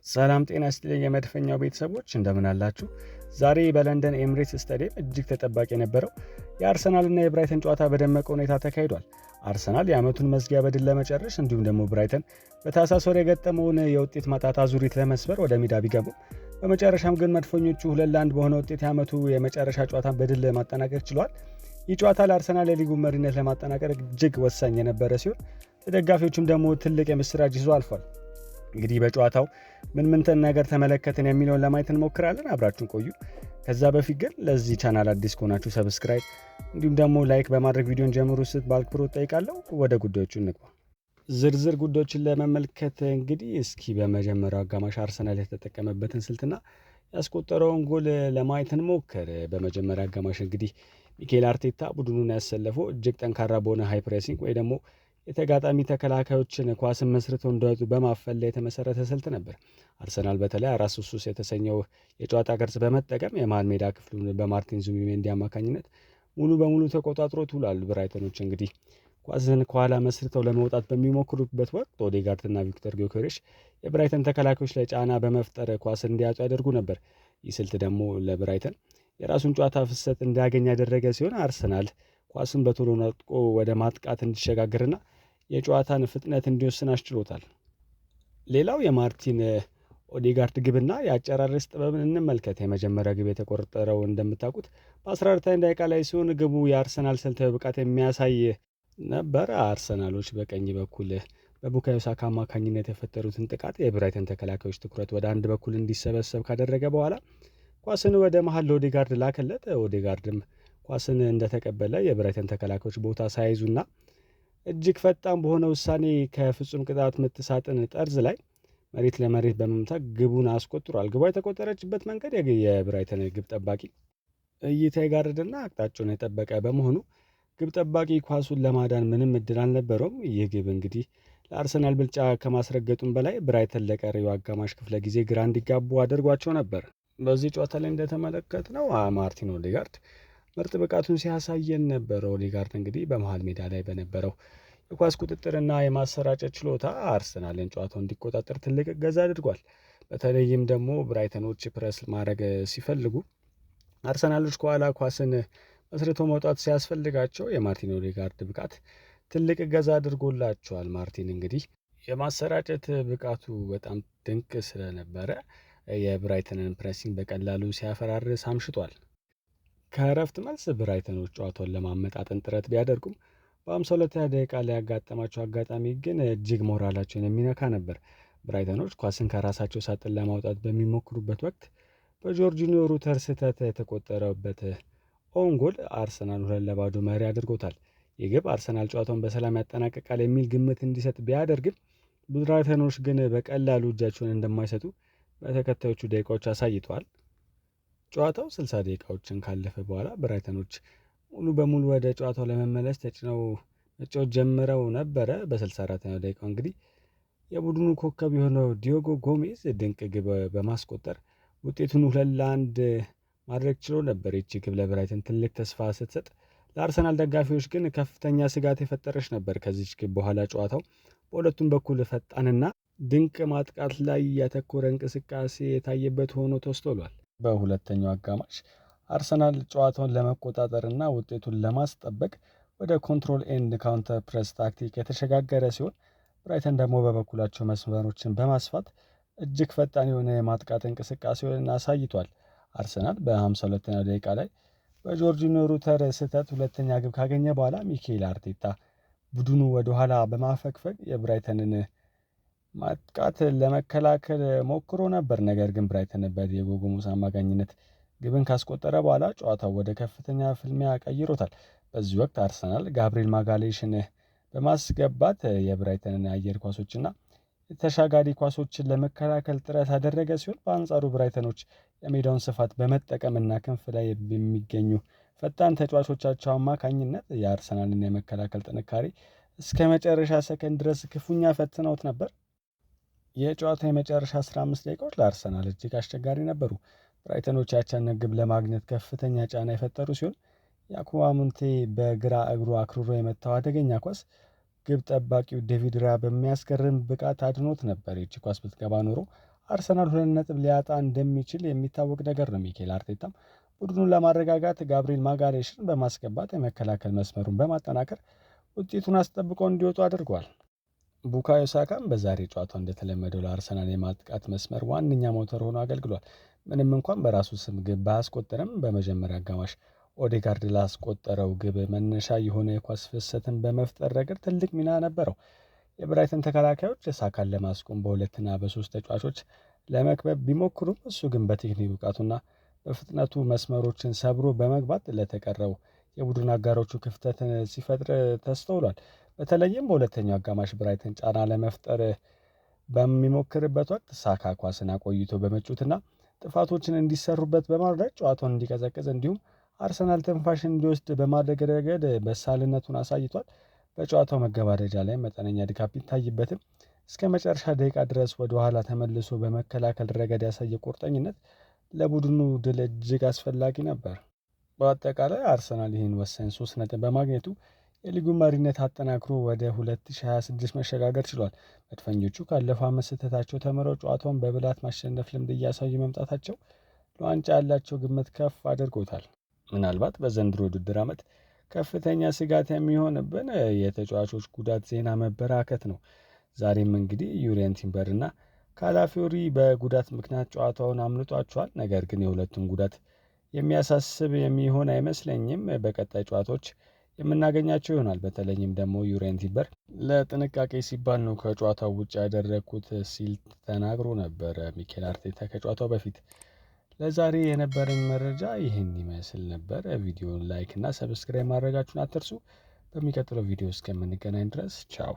ሰላም ጤና ይስጥልኝ የመድፈኛው ቤተሰቦች እንደምን አላችሁ? ዛሬ በለንደን ኤምሬትስ ስታዲየም እጅግ ተጠባቂ የነበረው የአርሰናልና የብራይተን ጨዋታ በደመቀ ሁኔታ ተካሂዷል። አርሰናል የዓመቱን መዝጊያ በድል ለመጨረስ እንዲሁም ደግሞ ብራይተን በታህሳስ ወር የገጠመውን የውጤት ማጣት አዙሪት ለመስበር ወደ ሜዳ ቢገቡም በመጨረሻም ግን መድፈኞቹ 2-1 በሆነ ውጤት የዓመቱ የመጨረሻ ጨዋታን በድል ማጠናቀቅ ችሏል። ይህ ጨዋታ ለአርሰናል የሊጉ መሪነት ለማጠናቀቅ እጅግ ወሳኝ የነበረ ሲሆን ተደጋፊዎችም ደግሞ ትልቅ የምስራች ይዞ አልፏል። እንግዲህ በጨዋታው ምን ነገር ተመለከትን የሚለውን ለማየት እንሞክራለን። አብራችሁን ቆዩ። ከዛ በፊት ግን ለዚህ ቻናል አዲስ ከሆናችሁ ሰብስክራይብ እንዲሁም ደግሞ ላይክ በማድረግ ቪዲዮን ጀምሩ ስት በአክብሮት ጠይቃለሁ። ወደ ጉዳዮቹ እንግባ። ዝርዝር ጉዳዮችን ለመመልከት እንግዲህ እስኪ በመጀመሪያው አጋማሽ አርሰናል የተጠቀመበትን ስልትና ያስቆጠረውን ጎል ለማየት እንሞክር። በመጀመሪያ አጋማሽ እንግዲህ ሚኬል አርቴታ ቡድኑን ያሰለፈው እጅግ ጠንካራ በሆነ ሃይ ፕሬሲንግ ወይ ደግሞ የተጋጣሚ ተከላካዮችን ኳስን መስርተው እንዲወጡ በማፈል ላይ የተመሰረተ ስልት ነበር። አርሰናል በተለይ 4-3-3 የተሰኘው የጨዋታ ቅርጽ በመጠቀም የመሃል ሜዳ ክፍሉን በማርቲን ዙቢሜንዲ አማካኝነት ሙሉ በሙሉ ተቆጣጥሮት ውሏል። ብራይተኖች እንግዲህ ኳስን ከኋላ መስርተው ለመውጣት በሚሞክሩበት ወቅት ኦዴጋርድና ቪክተር ጊዮኬሬሽ የብራይተን ተከላካዮች ላይ ጫና በመፍጠር ኳስን እንዲያጡ ያደርጉ ነበር። ይህ ስልት ደግሞ ለብራይተን የራሱን ጨዋታ ፍሰት እንዲያገኝ ያደረገ ሲሆን አርሰናል ኳስን በቶሎ ነጥቆ ወደ ማጥቃት እንዲሸጋግርና የጨዋታን ፍጥነት እንዲወስን አስችሎታል። ሌላው የማርቲን ኦዴጋርድ ግብና የአጨራረስ ጥበብን እንመልከት። የመጀመሪያ ግብ የተቆጠረው እንደምታውቁት በ14ኛ ደቂቃ ላይ ሲሆን ግቡ የአርሰናል ስልታዊ ብቃት የሚያሳይ ነበር። አርሰናሎች በቀኝ በኩል በቡካዮ ሳካ አማካኝነት የፈጠሩትን ጥቃት የብራይተን ተከላካዮች ትኩረት ወደ አንድ በኩል እንዲሰበሰብ ካደረገ በኋላ ኳስን ወደ መሀል ለኦዴጋርድ ላከለት። ኦዴጋርድም ኳስን እንደተቀበለ የብራይተን ተከላካዮች ቦታ ሳይዙና እጅግ ፈጣን በሆነ ውሳኔ ከፍጹም ቅጣት ምት ሳጥን ጠርዝ ላይ መሬት ለመሬት በመምታት ግቡን አስቆጥሯል። ግቧ የተቆጠረችበት መንገድ የብራይተን ግብ ጠባቂ እይታ የጋረደና አቅጣጫውን የጠበቀ በመሆኑ ግብ ጠባቂ ኳሱን ለማዳን ምንም እድል አልነበረውም። ይህ ግብ እንግዲህ ለአርሰናል ብልጫ ከማስረገጡም በላይ ብራይተን ለቀሪው አጋማሽ ክፍለ ጊዜ ግራ እንዲጋቡ አድርጓቸው ነበር። በዚህ ጨዋታ ላይ እንደተመለከትነው ማርቲን ኦዴጋርድ ምርጥ ብቃቱን ሲያሳየን ነበር። ኦዴጋርድ እንግዲህ በመሃል ሜዳ ላይ በነበረው የኳስ ቁጥጥርና የማሰራጨት ችሎታ አርሰናልን ጨዋታው እንዲቆጣጠር ትልቅ እገዛ አድርጓል። በተለይም ደግሞ ብራይተኖች ፕረስ ማድረግ ሲፈልጉ አርሰናሎች ከኋላ ኳስን መስርቶ መውጣት ሲያስፈልጋቸው የማርቲን ኦዴጋርድ ብቃት ትልቅ እገዛ አድርጎላቸዋል። ማርቲን እንግዲህ የማሰራጨት ብቃቱ በጣም ድንቅ ስለነበረ የብራይተንን ፕሬሲንግ በቀላሉ ሲያፈራርስ አምሽቷል። ከእረፍት መልስ ብራይተኖች ጨዋታውን ለማመጣጠን ጥረት ቢያደርጉም በ52ኛ ደቂቃ ላይ ያጋጠማቸው አጋጣሚ ግን እጅግ ሞራላቸውን የሚነካ ነበር። ብራይተኖች ኳስን ከራሳቸው ሳጥን ለማውጣት በሚሞክሩበት ወቅት በጆርጂኒዮ ሩተር ስህተት የተቆጠረበት ኦን ጎል አርሰናል 2-0 መሪ አድርጎታል። ይህ ግብ አርሰናል ጨዋታውን በሰላም ያጠናቀቃል የሚል ግምት እንዲሰጥ ቢያደርግም ብራይተኖች ግን በቀላሉ እጃቸውን እንደማይሰጡ በተከታዮቹ ደቂቃዎች አሳይተዋል። ጨዋታው 60 ደቂቃዎችን ካለፈ በኋላ ብራይተኖች ሙሉ በሙሉ ወደ ጨዋታው ለመመለስ ተጭነው መጫወት ጀምረው ነበረ። በ64ኛው ደቂቃ እንግዲህ የቡድኑ ኮከብ የሆነው ዲዮጎ ጎሜዝ ድንቅ ግብ በማስቆጠር ውጤቱን 2-1 ማድረግ ችሎ ነበር። ይቺ ግብ ለብራይተን ትልቅ ተስፋ ስትሰጥ፣ ለአርሰናል ደጋፊዎች ግን ከፍተኛ ስጋት የፈጠረች ነበር። ከዚች ግብ በኋላ ጨዋታው በሁለቱም በኩል ፈጣንና ድንቅ ማጥቃት ላይ ያተኮረ እንቅስቃሴ የታየበት ሆኖ ተስተውሏል። በሁለተኛው አጋማሽ አርሰናል ጨዋታውን ለመቆጣጠር እና ውጤቱን ለማስጠበቅ ወደ ኮንትሮል ኤንድ ካውንተር ፕሬስ ታክቲክ የተሸጋገረ ሲሆን ብራይተን ደግሞ በበኩላቸው መስመሮችን በማስፋት እጅግ ፈጣን የሆነ የማጥቃት እንቅስቃሴውን አሳይቷል። አርሰናል በ52ኛው ደቂቃ ላይ በጆርጂኒዮ ሩተር ስህተት ሁለተኛ ግብ ካገኘ በኋላ ሚኬል አርቴታ ቡድኑ ወደኋላ በማፈግፈግ የብራይተንን ማጥቃት ለመከላከል ሞክሮ ነበር። ነገር ግን ብራይተን በዲዮጎ ጎሜዝ አማካኝነት ግብን ካስቆጠረ በኋላ ጨዋታው ወደ ከፍተኛ ፍልሚያ ቀይሮታል። በዚህ ወቅት አርሰናል ጋብሪኤል ማጋሌሽን በማስገባት የብራይተንን የአየር ኳሶችና የተሻጋሪ ኳሶችን ለመከላከል ጥረት ያደረገ ሲሆን፣ በአንጻሩ ብራይተኖች የሜዳውን ስፋት በመጠቀምና ክንፍ ላይ በሚገኙ ፈጣን ተጫዋቾቻቸው አማካኝነት የአርሰናልን የመከላከል ጥንካሬ እስከ መጨረሻ ሰከንድ ድረስ ክፉኛ ፈትነውት ነበር። የጨዋታ የመጨረሻ 15 ደቂቃዎች ለአርሰናል እጅግ አስቸጋሪ ነበሩ። ብራይተኖች ያቻንን ግብ ለማግኘት ከፍተኛ ጫና የፈጠሩ ሲሆን ያኩባ ሙንቴ በግራ እግሩ አክርሮ የመታው አደገኛ ኳስ ግብ ጠባቂው ዴቪድ ራያ በሚያስገርም ብቃት አድኖት ነበር። ይህች ኳስ ብትገባ ኖሮ አርሰናል 2 ነጥብ ሊያጣ እንደሚችል የሚታወቅ ነገር ነው። ሚኬል አርቴታም ቡድኑን ለማረጋጋት ጋብሪኤል ማጋሌሽን በማስገባት የመከላከል መስመሩን በማጠናከር ውጤቱን አስጠብቀው እንዲወጡ አድርጓል። ቡካዮ ሳካም በዛሬ ጨዋታው እንደተለመደው ለአርሰናል የማጥቃት መስመር ዋነኛ ሞተር ሆኖ አገልግሏል። ምንም እንኳን በራሱ ስም ግብ ባያስቆጠረም በመጀመሪያ አጋማሽ ኦዴጋርድ ላስቆጠረው ግብ መነሻ የሆነ የኳስ ፍሰትን በመፍጠር ረገድ ትልቅ ሚና ነበረው። የብራይተን ተከላካዮች ሳካን ለማስቆም በሁለትና በሶስት ተጫዋቾች ለመክበብ ቢሞክሩም እሱ ግን በቴክኒክ ብቃቱና በፍጥነቱ መስመሮችን ሰብሮ በመግባት ለተቀረው የቡድን አጋሮቹ ክፍተትን ሲፈጥር ተስተውሏል። በተለይም በሁለተኛው አጋማሽ ብራይተን ጫና ለመፍጠር በሚሞክርበት ወቅት ሳካ ኳስን አቆይቶ በመጩትና ጥፋቶችን እንዲሰሩበት በማድረግ ጨዋታውን እንዲቀዘቅዝ እንዲሁም አርሰናል ትንፋሽን እንዲወስድ በማድረግ ረገድ በሳልነቱን አሳይቷል። በጨዋታው መገባደጃ ላይ መጠነኛ ድካም ቢታይበትም እስከ መጨረሻ ደቂቃ ድረስ ወደ ኋላ ተመልሶ በመከላከል ረገድ ያሳየ ቁርጠኝነት ለቡድኑ ድል እጅግ አስፈላጊ ነበር። በአጠቃላይ አርሰናል ይህን ወሳኝ 3 ነጥብ በማግኘቱ የሊጉን መሪነት አጠናክሮ ወደ 2026 መሸጋገር ችሏል። መድፈኞቹ ካለፈው ዓመት ስህተታቸው ተምረው ጨዋታውን በብልሃት ማሸነፍ ልምድ እያሳዩ መምጣታቸው ለዋንጫ ያላቸው ግምት ከፍ አድርጎታል። ምናልባት በዘንድሮ ውድድር ዓመት ከፍተኛ ስጋት የሚሆንብን የተጫዋቾች ጉዳት ዜና መበራከት ነው። ዛሬም እንግዲህ ዩሪየን ቲምበር እና ካላፊዮሪ በጉዳት ምክንያት ጨዋታውን አምልጧቸዋል። ነገር ግን የሁለቱም ጉዳት የሚያሳስብ የሚሆን አይመስለኝም። በቀጣይ ጨዋታዎች የምናገኛቸው ይሆናል። በተለይም ደግሞ ዩሪየን ቲምበር ለጥንቃቄ ሲባል ነው ከጨዋታው ውጭ ያደረግኩት ሲል ተናግሮ ነበር ሚኬል አርቴታ ከጨዋታው በፊት። ለዛሬ የነበረኝ መረጃ ይህን ይመስል ነበር። ቪዲዮን ላይክ እና ሰብስክራይብ ማድረጋችሁን አትርሱ። በሚቀጥለው ቪዲዮ እስከምንገናኝ ድረስ ቻው።